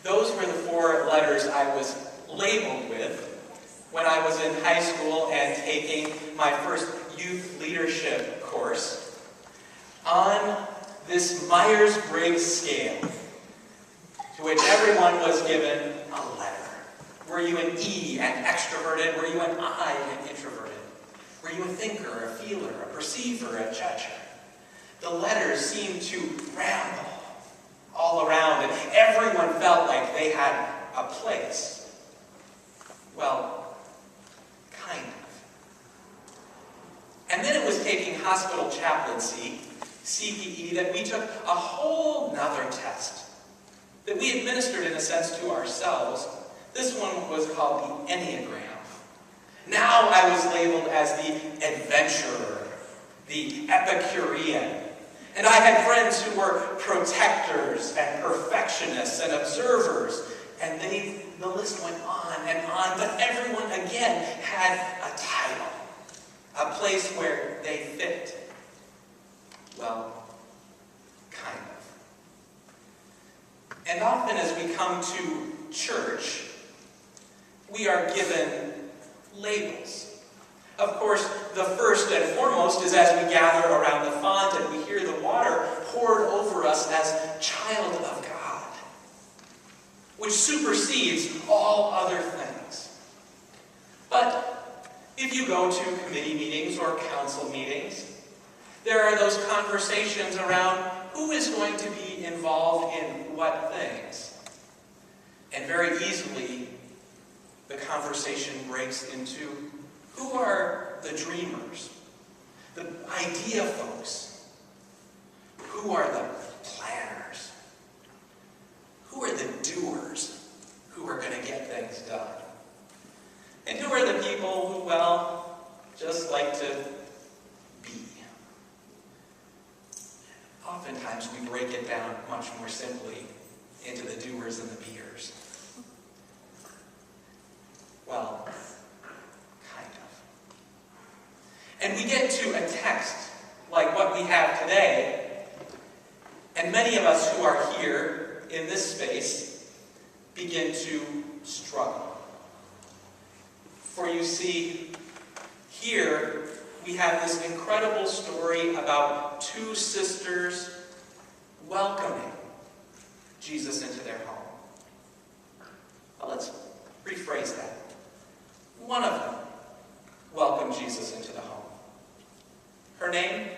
Those were the 4 letters I was labeled with when I was in high school and taking my first youth leadership course. On this Myers-Briggs scale, to which everyone was given a letter. Were you an E and extroverted? Were you an I and introverted? Were you a thinker, a feeler, a perceiver, a judger? The letters seemed to ramble all around, and everyone felt like they had a place. Well, kind of. And then it was taking hospital chaplaincy, CPE, that we took a whole nother test that we administered, in a sense, to ourselves. This one was called the Enneagram. Now I was labeled as the adventurer, the Epicurean. And I had friends who were protectors and perfectionists and observers. And the list went on and on. But everyone, again, had a title, a place where they fit. Well, kind of. And often as we come to church, we are given labels. Of course, the first and foremost is as we gather around the font and we hear the water poured over us as child of God, which supersedes all other things. But if you go to committee meetings or council meetings, there are those conversations around who is going to be involved in what things. And very easily, the conversation breaks into who are the dreamers, the idea folks, who are the planners, who are the doers who are going to get things done, and who are the people who, well, just like to be. Oftentimes we break it down much more simply into the doers and the beers. Well, kind of. And we get to a text like what we have today, and many of us who are here in this space begin to struggle. For you see, here we have this incredible story about 2 sisters welcoming Jesus into their home. Well, let's rephrase that. One of them welcomed Jesus into the home. Her name?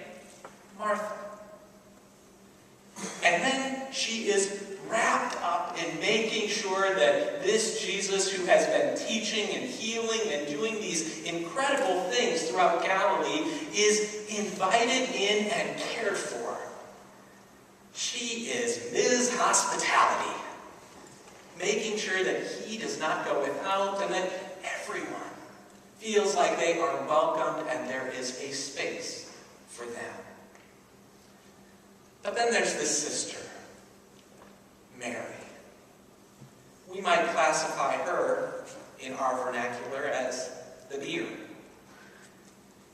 Martha. And then she is wrapped up in making sure that this Jesus, who has been teaching and healing and doing these incredible things throughout Galilee, is invited in and cared for. She is Ms. Hospitality, making sure that he does not go without and that everyone feels like they are welcomed and there is a space for them. But then there's this sister, Mary. We might classify her in our vernacular as the beer.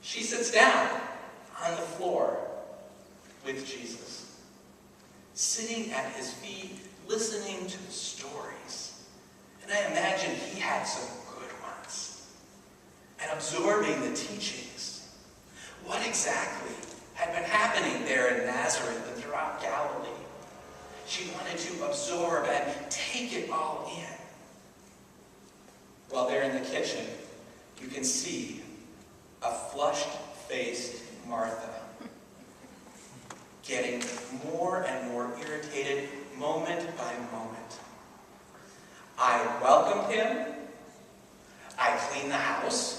She sits down on the floor with Jesus, sitting at his feet, listening to the stories. And I imagine he had some good ones. And absorbing the teachings. What exactly had been happening there in Nazareth and throughout Galilee? She wanted to absorb and take it all in. Well, there in the kitchen, you can see a flushed-faced Martha getting more and more irritated moment by moment. I welcomed him. I cleaned the house.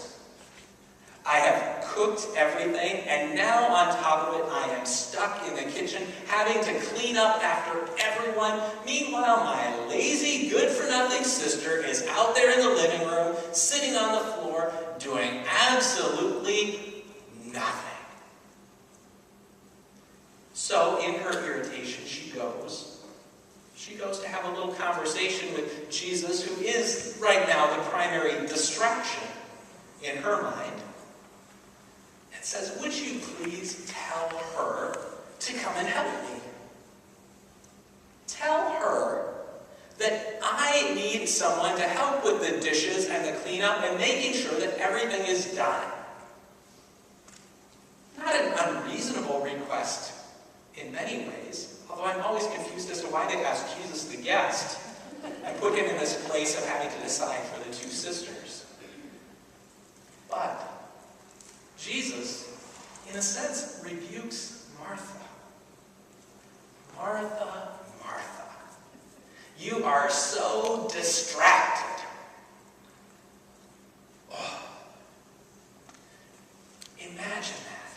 I have cooked everything, and now on top of it, I am stuck in the kitchen having to clean up after everyone. Meanwhile, my lazy, good-for-nothing sister is out there in the living room, sitting on the floor, doing absolutely nothing. So, in her irritation, she goes to have a little conversation with Jesus, who is, right now, the primary distraction in her mind. And says, would you please tell her to come and help me? Tell her that I need someone to help with the dishes and the cleanup and making sure that everything is done. Not an unreasonable request in many ways, although I'm always confused as to why they asked Jesus the guest and put him in this place of having to decide for the two sisters. But Jesus, in a sense, rebukes Martha. Martha, Martha, you are so distracted. Oh, imagine that.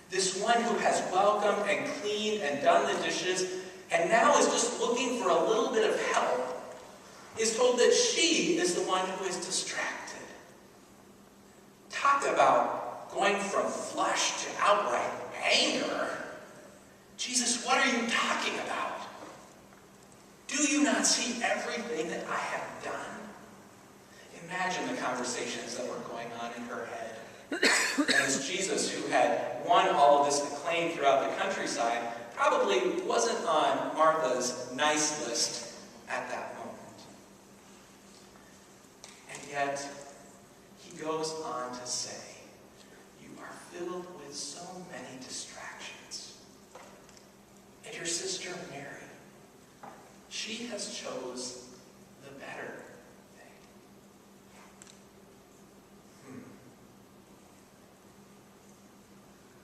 This one who has welcomed and cleaned and done the dishes and now is just looking for a little bit of help is told that she is the one who is distracted. Talk about going from flush to outright anger. Jesus, what are you talking about? Do you not see everything that I have done? Imagine the conversations that were going on in her head. And as Jesus, who had won all of this acclaim throughout the countryside, probably wasn't on Martha's nice list at that moment. And yet, he goes on to say, you are filled with so many distractions. And your sister Mary, she has chose the better thing.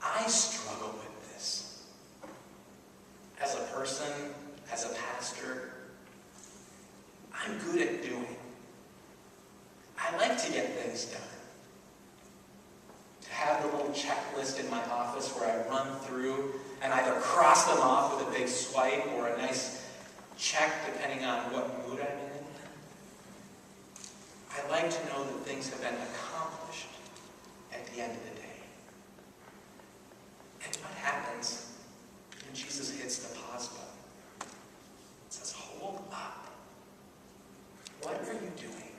I struggle with this. As a person, as a pastor, I'm good at doing. I like to get things done. To have the little checklist in my office where I run through and either cross them off with a big swipe or a nice check depending on what mood I'm in. I like to know that things have been accomplished at the end of the day. And what happens when Jesus hits the pause button? It says, hold up. What are you doing?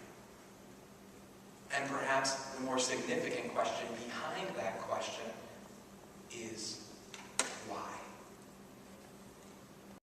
And perhaps the more significant question behind that question is, why?